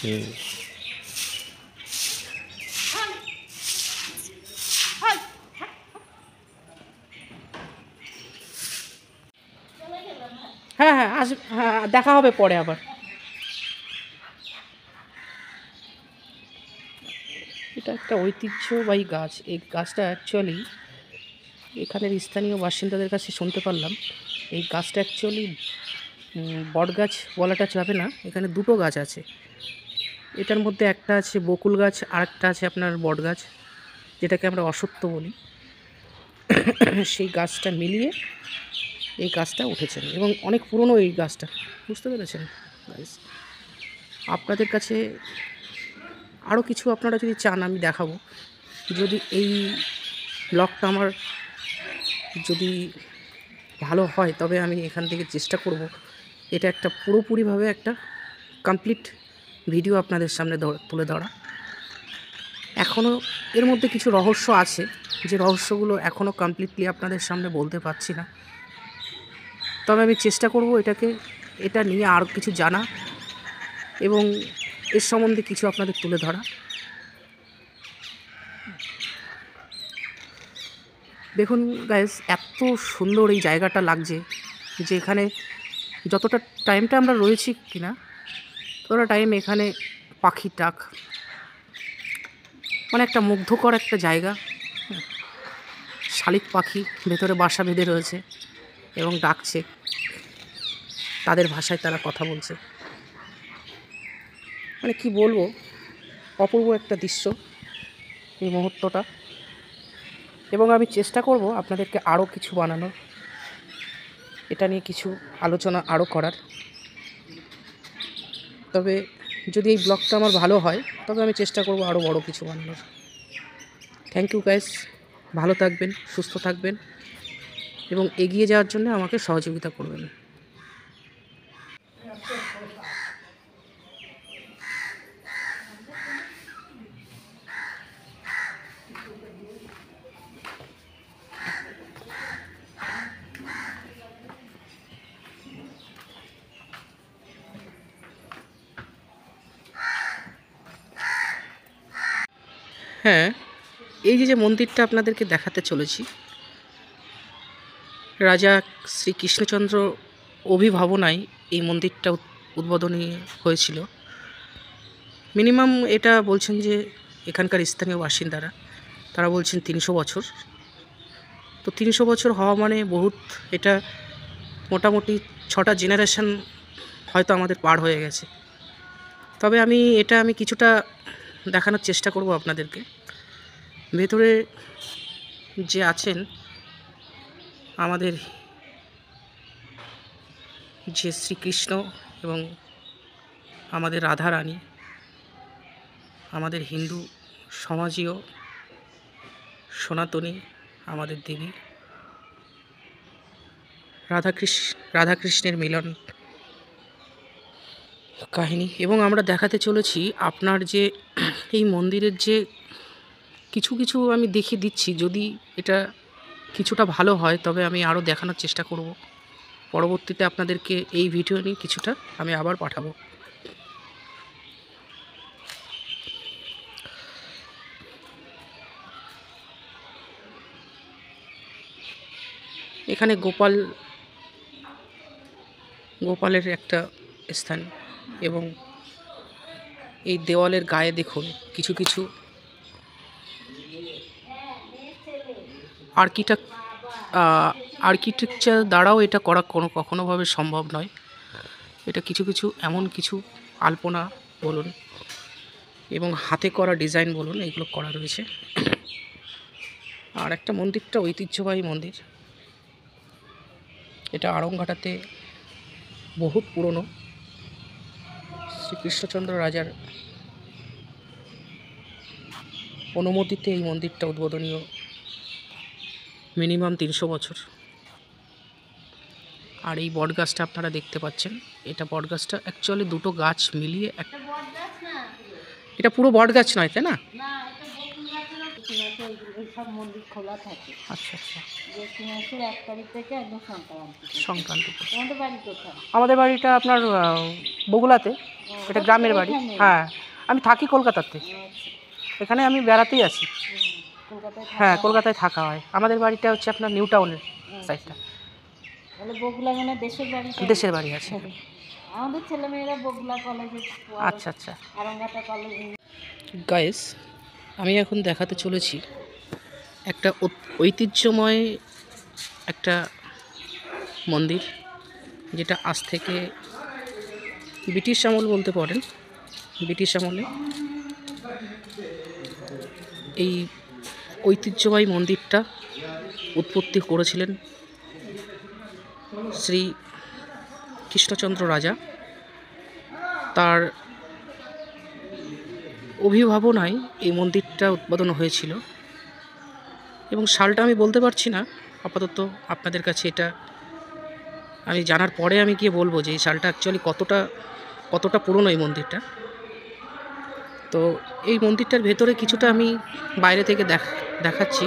হুম। হ্যাঁ হ্যাঁ হ্যাঁ, দেখা হবে পরে আবার। এটা একটা ঐতিহ্যবাহী গাছ। এই গাছটা অ্যাকচুয়ালি এখানের স্থানীয় বাসিন্দাদের কাছে শুনতে পারলাম, এই গাছটা অ্যাকচুয়ালি বট গাছ বলাটা যাবে না, এখানে দুটো গাছ আছে। এটার মধ্যে একটা আছে বকুল গাছ, আর একটা আছে আপনার বট গাছ, যেটাকে আমরা অশ্বত্থ বলি। সেই গাছটা মিলিয়ে এই গাছটা উঠেছেন এবং অনেক পুরনো এই গাছটা, বুঝতে পেরেছেন গাইস? আপনাদের কাছে আরও কিছু আপনারা যদি চান আমি দেখাবো। যদি এই ব্লগটা আমার যদি ভালো হয় তবে আমি এখান থেকে চেষ্টা করব এটা একটা পুরোপুরিভাবে একটা কমপ্লিট ভিডিও আপনাদের সামনে তুলে ধরা। এখনও এর মধ্যে কিছু রহস্য আছে, যে রহস্যগুলো এখনও কমপ্লিটলি আপনাদের সামনে বলতে পারছি না, তবে আমি চেষ্টা করব এটা নিয়ে আরও কিছু জানা এবং এর সম্বন্ধে কিছু আপনাদের তুলে ধরা। দেখুন গাইস, এত সুন্দর এই জায়গাটা লাগছে যে এখানে যতটা টাইমটা আমরা রয়েছি কিনা ততটা টাইম এখানে পাখির ডাক, মানে একটা মুগ্ধকর একটা জায়গা। শালিক পাখি ভেতরে বাসা বেঁধে রয়েছে এবং ডাকছে, তাদের ভাষায় তারা কথা বলছে। মানে কি বলবো, অপূর্ব একটা দৃশ্য এই মুহূর্তটা। এবং আমি চেষ্টা করব আপনাদেরকে আরও কিছু বানানোর, এটা নিয়ে কিছু আলোচনা আরও করার। তবে যদি এই ব্লগটা আমার ভালো হয় তবে আমি চেষ্টা করব আরও বড় কিছু বানানোর। থ্যাংক ইউ গাইস, ভালো থাকবেন, সুস্থ থাকবেন এবং এগিয়ে যাওয়ার জন্য আমাকে সহযোগিতা করবেন। হ্যাঁ, এই যে মন্দিরটা আপনাদেরকে দেখাতে চলেছি, রাজা শ্রী কৃষ্ণচন্দ্র অভিভাবনায় এই মন্দিরটা উদ্বোধনী হয়েছিল। মিনিমাম এটা বলছেন যে এখানকার স্থানীয় বাসিন্দারা, তারা বলছেন 300 বছর। তো 300 বছর হওয়া মানে বহুত, এটা মোটামুটি 6টা জেনারেশন হয়তো আমাদের পার হয়ে গেছে। তবে আমি কিছুটা দেখানোর চেষ্টা করব আপনাদেরকে। ভেতরে যে আছেন আমাদের যে শ্রীকৃষ্ণ এবং আমাদের রাধারানী, আমাদের হিন্দু সমাজীয় সনাতনী আমাদের দেবী রাধাকৃষ্ণের মিলন কাহিনী। এবং আমরা দেখাতে চলেছি আপনার যে এই মন্দিরের যে কিছু কিছু আমি দেখিয়ে দিচ্ছি, যদি এটা কিছুটা ভালো হয় তবে আমি আরও দেখানোর চেষ্টা করব। পরবর্তীতে আপনাদেরকে এই ভিডিও নিয়ে কিছুটা আমি আবার পাঠাবো। এখানে গোপালের একটা স্থান এবং এই দেওয়ালের গায়ে দেখুন কিছু কিছু আর্কিটেকচার দ্বারাও এটা করা কখনোভাবে সম্ভব নয়। এটা কিছু কিছু এমন কিছু আলপনা বলুন এবং হাতে করা ডিজাইন বলুন, এগুলো করা রয়েছে। আর একটা মন্দিরটা ঐতিহ্যবাহী মন্দির, এটা আড়ংঘাটাতে বহুত পুরনো। শ্রীকৃষ্ণচন্দ্র রাজার অনুমতিতে এই মন্দিরটা উদ্বোধনীয়, মিনিমাম 300 বছর। আর এই বটগাছটা আপনারা দেখতে পাচ্ছেন, এটা বটগাছটা অ্যাকচুয়ালি দুটো গাছ মিলিয়ে এটা পুরো বটগাছ নয়, তাই না? জ্যৈষ্ঠ মাসে এইসব মন্দির খোলা থাকে। আচ্ছা আচ্ছা। জ্যৈষ্ঠ মাসের 1 তারিখ থেকে একদম সংক্রান্তি। সংক্রান্তি। তোমাদের বাড়ি কোথায়? আমাদের বাড়িটা আপনার বগুড়াতে, এটা গ্রামের বাড়ি। হ্যাঁ, আমি থাকি কলকাতাতে, আচ্ছা। এখানে আমি বেড়াতেই আছি। কলকাতায় হ্যাঁ, থাকা? কলকাতায় থাকা হয়। আমাদের বাড়িটা হচ্ছে আপনার নিউ টাউনের সাইডটা। তাহলে বগুলা মানে দেশের বাড়ি? দেশের বাড়ি আছে। আমাদের ছেলেমেয়েরা বগুলা কলেজে, আচ্ছা আচ্ছা। আরামবাটা কলেজ। গাইস, আমি এখন দেখাতে চলেছি একটা ঐতিহ্যময় একটা মন্দির, যেটা আজ থেকে ব্রিটিশ আমল বলতে পারেন। ব্রিটিশ আমলে এই ঐতিহ্যবাহী মন্দিরটা উৎপত্তি করেছিলেন শ্রী কৃষ্ণচন্দ্র রাজা। তার অভিভাবনায় এই মন্দিরটা উদ্বোধন হয়েছিল, এবং সালটা আমি বলতে পারছি না আপাতত। আপনাদের কাছে এটা আমি জানার পরে আমি গিয়ে বলবো যে এই সালটা অ্যাকচুয়ালি কতটা পুরনো এই মন্দিরটা। তো এই মন্দিরটার ভেতরে কিছুটা আমি বাইরে থেকে দেখাচ্ছি।